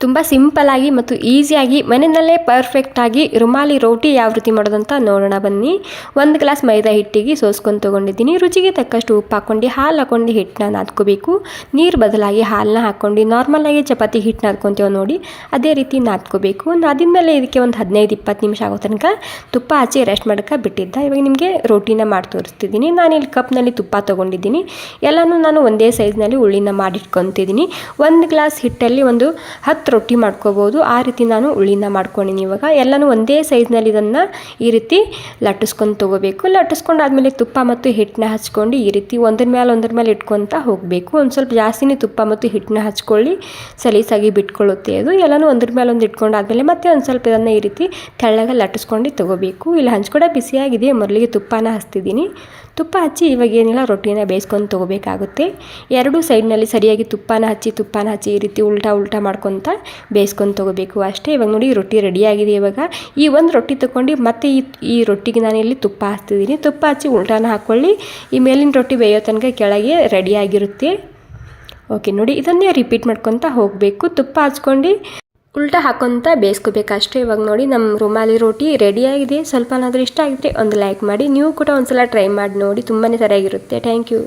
ತುಂಬ ಸಿಂಪಲ್ಲಾಗಿ ಮತ್ತು ಈಸಿಯಾಗಿ ಮನೆಯಲ್ಲೇ ಪರ್ಫೆಕ್ಟಾಗಿ ರುಮಾಲಿ ರೋಟಿ ಯಾವ ರೀತಿ ಮಾಡೋದಂತ ನೋಡೋಣ ಬನ್ನಿ. 1 ಗ್ಲಾಸ್ ಮೈದಾ ಹಿಟ್ಟಿಗೆ ಸೋಸ್ಕೊಂಡು ತೊಗೊಂಡಿದ್ದೀನಿ. ರುಚಿಗೆ ತಕ್ಕಷ್ಟು ಉಪ್ಪು ಹಾಕ್ಕೊಂಡು ಹಾಲು ಹಾಕ್ಕೊಂಡು ಹಿಟ್ಟನ್ನ ನಾದ್ಕೋಬೇಕು. ನೀರು ಬದಲಾಗಿ ಹಾಲನ್ನ ಹಾಕ್ಕೊಂಡು ನಾರ್ಮಲಾಗಿ ಚಪಾತಿ ಹಿಟ್ಟು ನಾದ್ಕೊತೀವಿ ನೋಡಿ, ಅದೇ ರೀತಿ ನಾದ್ಕೋಬೇಕು. ನಾದಿದ್ಮೇಲೆ ಇದಕ್ಕೆ ಒಂದು 15-20 ನಿಮಿಷ ಆಗೋ ತನಕ ತುಪ್ಪ ಹಚ್ಚಿ ರೆಸ್ಟ್ ಮಾಡೋಕ್ಕೆ ಬಿಟ್ಟಿದ್ದ. ಇವಾಗ ನಿಮಗೆ ರೋಟಿನ ಮಾಡಿ ತೋರಿಸ್ತಿದ್ದೀನಿ. ನಾನಿಲ್ಲಿ ಕಪ್ನಲ್ಲಿ ತುಪ್ಪ ತೊಗೊಂಡಿದ್ದೀನಿ. ಎಲ್ಲನೂ ನಾನು ಒಂದೇ ಸೈಜ್ನಲ್ಲಿ ಉಳ್ಳಿನ ಮಾಡಿಟ್ಕೊತಿದ್ದೀನಿ. 1 ಗ್ಲಾಸ್ ಹಿಟ್ಟಲ್ಲಿ ಒಂದು 10 ರೊಟ್ಟಿ ಮಾಡ್ಕೋಬೋದು. ಆ ರೀತಿ ನಾನು ಉಳ್ಳಿನ ಮಾಡ್ಕೊಂಡಿನಿ. ಇವಾಗ ಎಲ್ಲನೂ ಒಂದೇ ಸೈಜ್ನಲ್ಲಿ ಇದನ್ನು ಈ ರೀತಿ ಲಟ್ಟಿಸ್ಕೊಂಡು ತೊಗೋಬೇಕು. ಲಟ್ಟಿಸ್ಕೊಂಡಾದ್ಮೇಲೆ ತುಪ್ಪ ಮತ್ತು ಹಿಟ್ಟನ್ನ ಹಚ್ಕೊಂಡು ಈ ರೀತಿ ಒಂದ್ರ ಮೇಲೆ ಇಟ್ಕೊತಾ ಹೋಗಬೇಕು. ಒಂದು ಸ್ವಲ್ಪ ಜಾಸ್ತಿನೇ ತುಪ್ಪ ಮತ್ತು ಹಿಟ್ಟನ್ನ ಹಚ್ಕೊಳ್ಳಿ, ಸಲೀಸಾಗಿ ಬಿಟ್ಕೊಳ್ಳುತ್ತೆ ಅದು. ಎಲ್ಲನೂ ಒಂದ್ರ ಮೇಲೆ ಒಂದು ಇಟ್ಕೊಂಡಾದ್ಮೇಲೆ ಮತ್ತೆ ಒಂದು ಸ್ವಲ್ಪ ಇದನ್ನು ಈ ರೀತಿ ತೆಳ್ಳಗೆ ಲಟ್ಟಿಸ್ಕೊಂಡು ತೊಗೋಬೇಕು. ಇಲ್ಲಿ ಹಂಚ್ಕೊಡ ಬಿಸಿಯಾಗಿದೆ, ಮೊದಲಿಗೆ ತುಪ್ಪನ ಹಚ್ತಿದ್ದೀನಿ. ತುಪ್ಪ ಹಚ್ಚಿ ಇವಾಗ ಏನಿಲ್ಲ ರೊಟ್ಟಿನ ಬೇಯಿಸ್ಕೊಂಡು ತೊಗೋಬೇಕಾಗುತ್ತೆ. ಎರಡೂ ಸೈಡ್ನಲ್ಲಿ ಸರಿಯಾಗಿ ತುಪ್ಪನ ಹಚ್ಚಿ ಈ ರೀತಿ ಉಲ್ಟಾ ಮಾಡ್ಕೊತ ಬೇಯಿಸ್ಕೊಂಡು ತೊಗೋಬೇಕು ಅಷ್ಟೇ. ಇವಾಗ ನೋಡಿ ರೊಟ್ಟಿ ರೆಡಿಯಾಗಿದೆ. ಇವಾಗ ಈ ಒಂದು ರೊಟ್ಟಿ ತೊಗೊಂಡು ಮತ್ತೆ ಈ ರೊಟ್ಟಿಗೆ ನಾನು ಇಲ್ಲಿ ತುಪ್ಪ ಹಚ್ತಿದ್ದೀನಿ. ತುಪ್ಪ ಹಚ್ಚಿ ಉಲ್ಟಾನ ಹಾಕ್ಕೊಳ್ಳಿ. ಈ ಮೇಲಿನ ರೊಟ್ಟಿ ಬೇಯೋ ತನಕ ಕೆಳಗೆ ರೆಡಿಯಾಗಿರುತ್ತೆ. ಓಕೆ ನೋಡಿ, ಇದನ್ನೇ ರಿಪೀಟ್ ಮಾಡ್ಕೊತ ಹೋಗಬೇಕು. ತುಪ್ಪ ಹಚ್ಕೊಂಡು ಉಲ್ಟಾ ಹಾಕ್ಕೊತ ಬೇಯಿಸ್ಕೋಬೇಕಷ್ಟೇ. ಇವಾಗ ನೋಡಿ ನಮ್ಮ ರುಮಾಲಿ ರೋಟಿ ರೆಡಿಯಾಗಿದೆ. ಸ್ವಲ್ಪನಾದರೂ ಇಷ್ಟ ಆಗಿದ್ರೆ ಒಂದು ಲೈಕ್ ಮಾಡಿ. ನೀವು ಕೂಡ ಒಂದ್ಸಲ ಟ್ರೈ ಮಾಡಿ ನೋಡಿ, ತುಂಬಾ ಸರಿಯಾಗಿರುತ್ತೆ. Thank you.